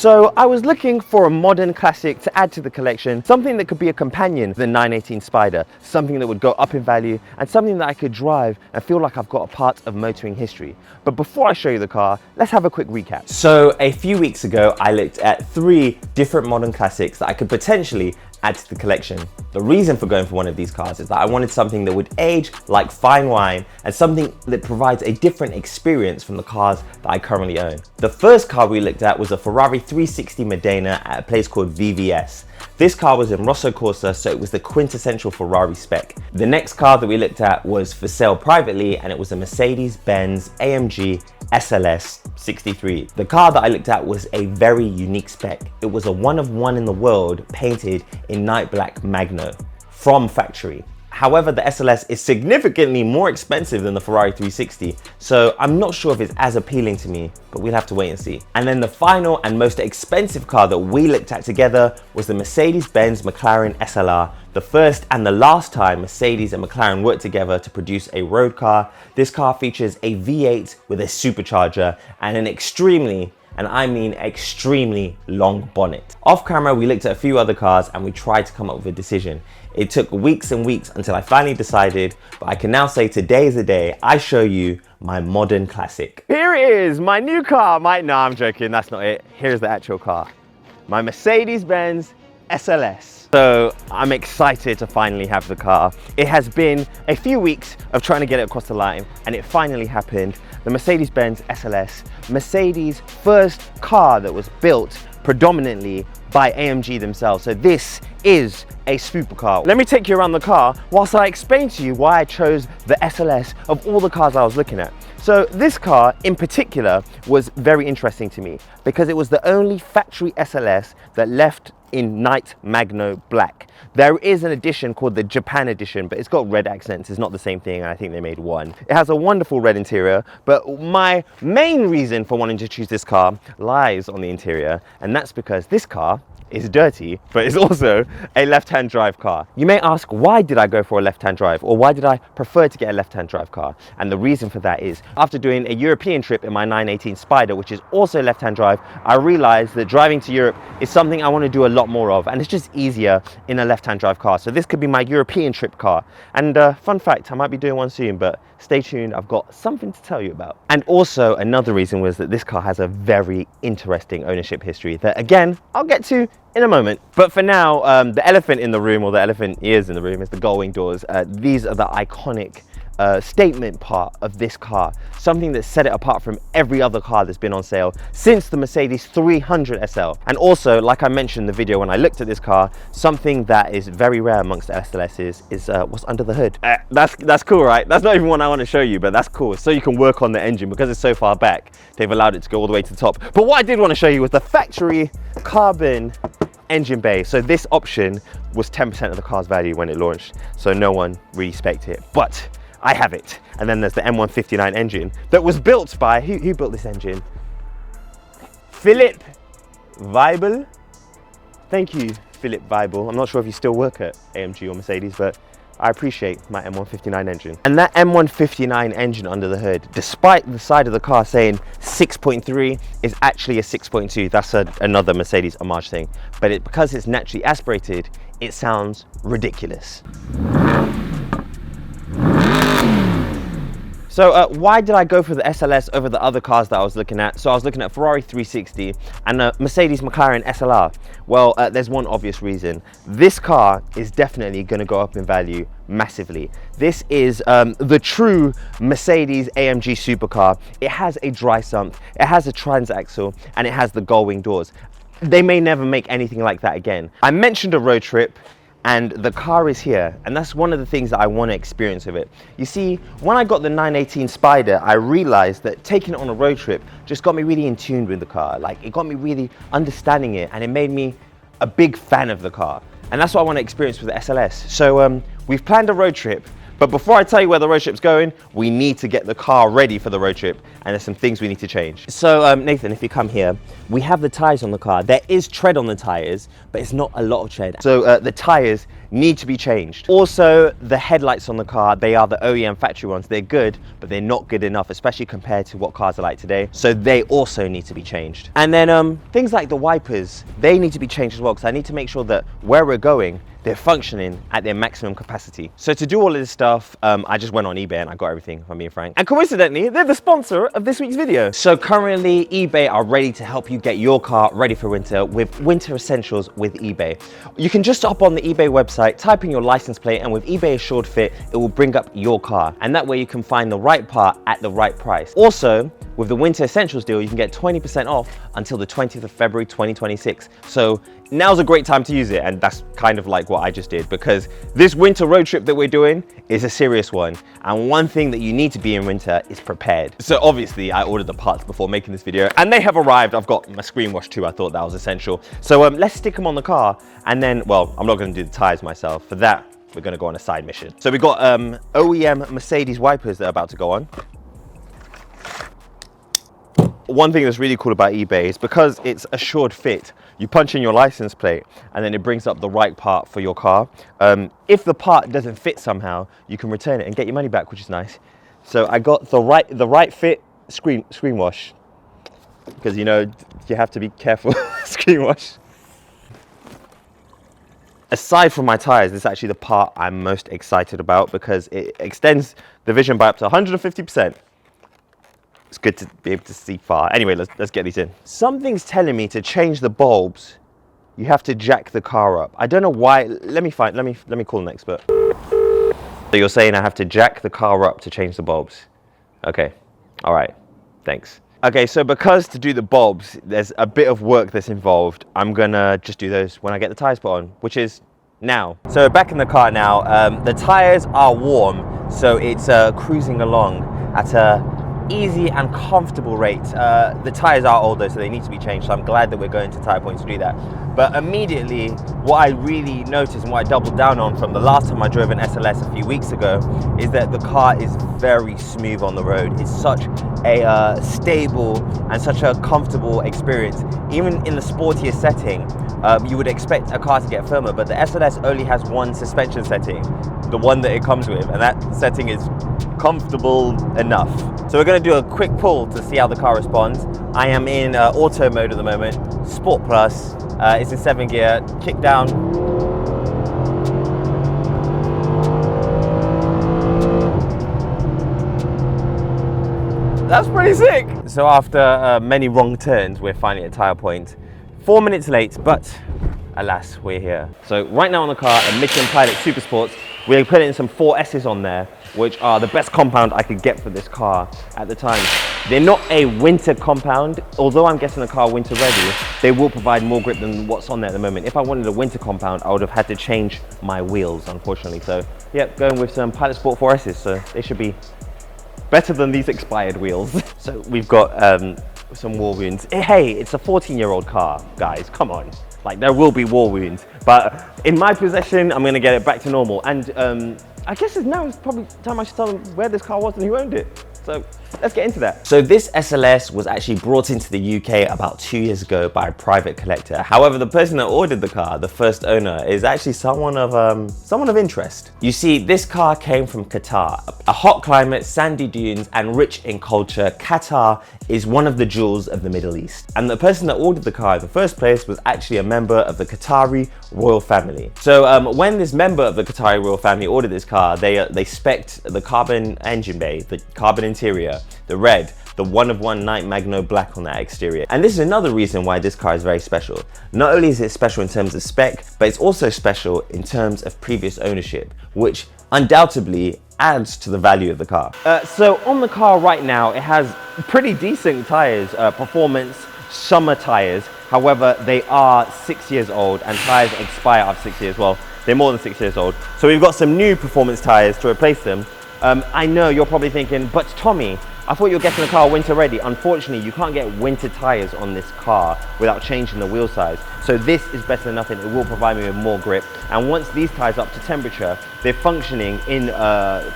So I was looking for a modern classic to add to the collection, something that could be a companion to the 918 Spider, something that would go up in value and something that I could drive and feel like I've got a part of motoring history. But before I show you the car, let's have a quick recap. So a few weeks ago, I looked at 3 different modern classics that I could potentially add to the collection. The reason for going for one of these cars is that I wanted something that would age like fine wine and something that provides a different experience from the cars that I currently own. The first car we looked at was a Ferrari 360 Modena at a place called VVS. This car was in Rosso Corsa, so it was the quintessential Ferrari spec. The next car that we looked at was for sale privately, and it was a Mercedes-Benz AMG SLS 63. The car that I looked at was a very unique spec. It was a one of one in the world, painted in night black Magno from factory. However, the SLS is significantly more expensive than the Ferrari 360, so I'm not sure if it's as appealing to me, but we'll have to wait and see. And then the final and most expensive car that we looked at together was the Mercedes-Benz McLaren SLR, the first and the last time Mercedes and McLaren worked together to produce a road car. This car features a V8 with a supercharger and an extremely, and I mean extremely, long bonnet. Off camera, we looked at a few other cars and we tried to come up with a decision. It took weeks and weeks until I finally decided, but I can now say today is the day I show you my modern classic. Here it is, my new car. No, I'm joking, that's not it. Here's the actual car. My Mercedes-Benz SLS. So I'm excited to finally have the car. It has been a few weeks of trying to get it across the line, and it finally happened. The Mercedes-Benz SLS, Mercedes' first car that was built predominantly by AMG themselves. So this is a supercar. Let me take you around the car whilst I explain to you why I chose the SLS of all the cars I was looking at. So this car in particular was very interesting to me because it was the only factory SLS that left in night Magno black. There is an edition called the Japan edition, but it's got red accents. It's not the same thing, and I think they made one. It has a wonderful red interior, but my main reason for wanting to choose this car lies on the interior, and that's because this car is dirty, but it's also a left-hand drive car. You may ask, why did I go for a left-hand drive, or why did I prefer to get a left-hand drive car? And the reason for that is, after doing a European trip in my 918 Spider, which is also left-hand drive, I realized that driving to Europe is something I want to do a lot more of, and it's just easier in a left-hand drive car. So this could be my European trip car. And fun fact, I might be doing one soon, but stay tuned, I've got something to tell you about. And also another reason was that this car has a very interesting ownership history that, again, I'll get to in a moment. But for now, the elephant in the room, or the elephant ears in the room, is the gull wing doors. These are the iconic statement part of this car, something that set it apart from every other car that's been on sale since the Mercedes 300 SL. And also, like I mentioned in the video when I looked at this car, something that is very rare amongst the SLSs is what's under the hood. That's cool, right? That's not even one I want to show you, but that's cool. So you can work on the engine because it's so far back. They've allowed it to go all the way to the top. But what I did want to show you was the factory carbon engine bay. So this option was 10% of the car's value when it launched, so no one really spec'd it, but I have it. And then there's the M159 engine that was built by, who built this engine? Philip Weibel. Thank you, Philip Weibel. I'm not sure if you still work at AMG or Mercedes, but I appreciate my M159 engine. And that M159 engine under the hood, despite the side of the car saying 6.3, is actually a 6.2. That's another Mercedes homage thing. But because it's naturally aspirated, it sounds ridiculous. So why did I go for the SLS over the other cars that I was looking at? So I was looking at Ferrari 360 and a Mercedes McLaren SLR. Well, there's one obvious reason. This car is definitely going to go up in value massively. This is the true Mercedes AMG supercar. It has a dry sump, it has a transaxle, and it has the gull wing doors. They may never make anything like that again. I mentioned a road trip, and the car is here, and that's one of the things that I want to experience with it. You see, when I got the 918 Spider, I realized that taking it on a road trip just got me really in tune with the car. Like, it got me really understanding it, and it made me a big fan of the car. And that's what I want to experience with the SLS. So we've planned a road trip, but before I tell you where the road trip's going, we need to get the car ready for the road trip, and there's some things we need to change. So Nathan, if you come here, we have the tires on the car. There is tread on the tires, but it's not a lot of tread. So the tires need to be changed. Also, the headlights on the car, they are the OEM factory ones. They're good, but they're not good enough, especially compared to what cars are like today. So they also need to be changed. And then things like the wipers, they need to be changed as well, because I need to make sure that where we're going, they're functioning at their maximum capacity. So to do all of this stuff, I just went on eBay and I got everything, if I'm being frank. And coincidentally, they're the sponsor of this week's video. So currently, eBay are ready to help you get your car ready for winter with winter essentials with eBay. You can just hop on the eBay website, type in your license plate, and with eBay Assured Fit, it will bring up your car. And that way you can find the right part at the right price. Also, with the Winter Essentials deal, you can get 20% off until the 20th of February 2026. So now's a great time to use it, and that's kind of like what I just did, because this winter road trip that we're doing is a serious one. And one thing that you need to be in winter is prepared. So obviously I ordered the parts before making this video, and they have arrived. I've got my screen wash too. I thought that was essential. So let's stick them on the car, and then, well, I'm not going to do the tires myself. For that, we're going to go on a side mission. So we've got OEM Mercedes wipers that are about to go on. One thing that's really cool about eBay is because it's Assured Fit, you punch in your license plate and then it brings up the right part for your car. If the part doesn't fit somehow, you can return it and get your money back, which is nice. So I got the right fit screen wash, because you know you have to be careful. Screen wash. Aside from my tires, this is actually the part I'm most excited about, because it extends the vision by up to 150%. It's good to be able to see far. Anyway, let's get these in. Something's telling me to change the bulbs, you have to jack the car up. I don't know why. Let me call an expert. So you're saying I have to jack the car up to change the bulbs? Okay. All right. Thanks. Okay, so because to do the bulbs, there's a bit of work that's involved, I'm gonna just do those when I get the tires put on, which is now. So back in the car now. The tires are warm, so it's cruising along at a easy and comfortable rate. The tires are older, so they need to be changed, so I'm glad that we're going to Tire Points to do that. But immediately, what I really noticed and what I doubled down on from the last time I drove an SLS a few weeks ago is that the car is very smooth on the road. It's such a stable and such a comfortable experience. Even in the sportiest setting, you would expect a car to get firmer, but the SLS only has one suspension setting, the one that it comes with, and that setting is comfortable enough. So we're going to do a quick pull to see how the car responds. I am in auto mode at the moment, Sport Plus. It's in 7 gear, kick down. That's pretty sick. So after many wrong turns, we're finally at Tire Point. 4 minutes late, but alas, we're here. So right now on the car, a Michelin Pilot Super Sports. We're putting some 4S's on there, which are the best compound I could get for this car at the time. They're not a winter compound. Although I'm getting the car winter ready, they will provide more grip than what's on there at the moment. If I wanted a winter compound, I would have had to change my wheels, unfortunately. So yeah, going with some Pilot Sport 4S's, so they should be better than these expired wheels. So we've got some war wounds. Hey, it's a 14-year-old car, guys, come on. Like, there will be war wounds, but in my possession, I'm gonna get it back to normal. And I guess it's probably time I should tell them where this car was and who owned it. So let's get into that. So this SLS was actually brought into the UK about 2 years ago by a private collector. However, the person that ordered the car, the first owner, is actually someone of interest. You see, this car came from Qatar. A hot climate, sandy dunes, and rich in culture, Qatar is one of the jewels of the Middle East. And the person that ordered the car in the first place was actually a member of the Qatari royal family. So when this member of the Qatari royal family ordered this car, they spec'd the carbon engine bay, the carbon interior, the red, the 1/1 Night Magno black on that exterior. And this is another reason why this car is very special. Not only is it special in terms of spec, but it's also special in terms of previous ownership, which undoubtedly adds to the value of the car. So on the car right now, it has pretty decent tires, performance summer tires. However, they are 6 years old and tires expire after 6 years. Well, they're more than 6 years old. So we've got some new performance tires to replace them. I know you're probably thinking, but Tommy, I thought you were getting the car winter ready. Unfortunately, you can't get winter tires on this car without changing the wheel size. So this is better than nothing. It will provide me with more grip. And once these tires are up to temperature, they're functioning in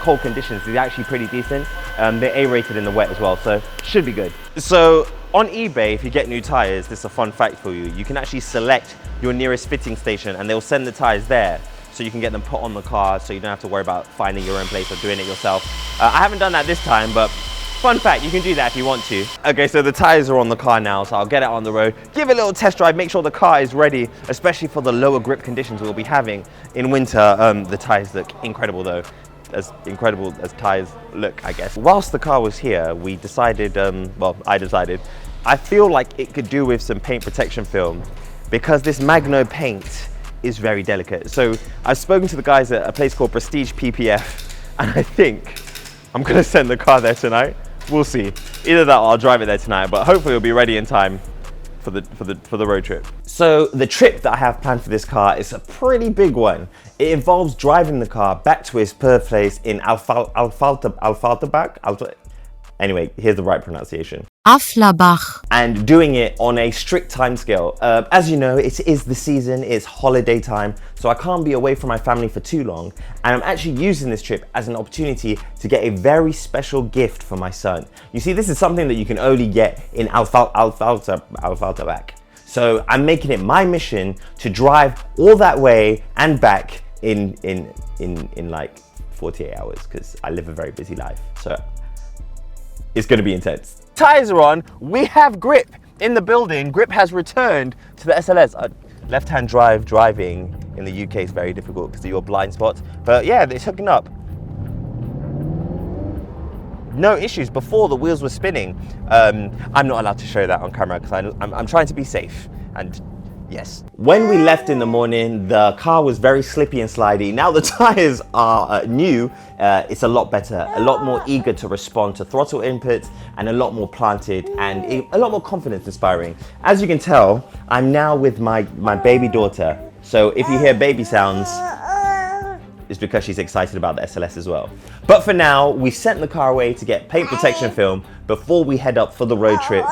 cold conditions. They're actually pretty decent. They're A-rated in the wet as well, so should be good. So on eBay, if you get new tires, this is a fun fact for you. You can actually select your nearest fitting station and they'll send the tires there. so you can get them put on the car so you don't have to worry about finding your own place or doing it yourself. I haven't done that this time, but fun fact, you can do that if you want to. Okay, so the tires are on the car now, so I'll get it on the road, give it a little test drive, make sure the car is ready, especially for the lower grip conditions we'll be having in winter. The tires look incredible though. As incredible as tires look, I guess. Whilst the car was here, we decided, I feel like it could do with some paint protection film because this Magno paint is very delicate. So I've spoken to the guys at a place called Prestige PPF, and I think I'm gonna send the car there tonight. We'll see. Either that or I'll drive it there tonight, but hopefully it'll be ready in time for the road trip. So the trip that I have planned for this car is a pretty big one. It involves driving the car back to its birthplace in anyway, here's the right pronunciation. Afflerbach. And doing it on a strict timescale. As you know, it is the season, it's holiday time, so I can't be away from my family for too long. And I'm actually using this trip as an opportunity to get a very special gift for my son. You see, this is something that you can only get in Afflerbach. So I'm making it my mission to drive all that way and back in like 48 hours, because I live a very busy life. So it's gonna be intense. Tires are on, we have grip in the building. Grip has returned to the SLS. Left-hand driving in the UK is very difficult because of your blind spots. But yeah, it's hooking up. No issues before the wheels were spinning. I'm not allowed to show that on camera because I'm trying to be safe. And yes. When we left in the morning, the car was very slippy and slidey. Now the tires are new. It's a lot better, a lot more eager to respond to throttle inputs, and a lot more planted and a lot more confidence inspiring. As you can tell, I'm now with my baby daughter. So if you hear baby sounds, it's because she's excited about the SLS as well. But for now, we sent the car away to get paint protection film before we head up for the road trip.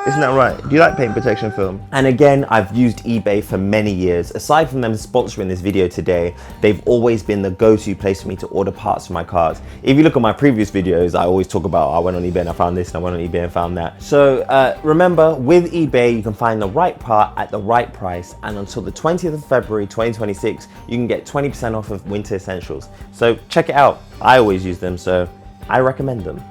Isn't that right? Do you like paint protection film? And again, I've used eBay for many years. Aside from them sponsoring this video today, they've always been the go-to place for me to order parts for my cars. If you look at my previous videos, I always talk about, I went on eBay and I found this, and I went on eBay and found that. So remember, with eBay, you can find the right part at the right price, and until the 20th of February 2026, you can get 20% off of winter essentials. So check it out. I always use them, so I recommend them.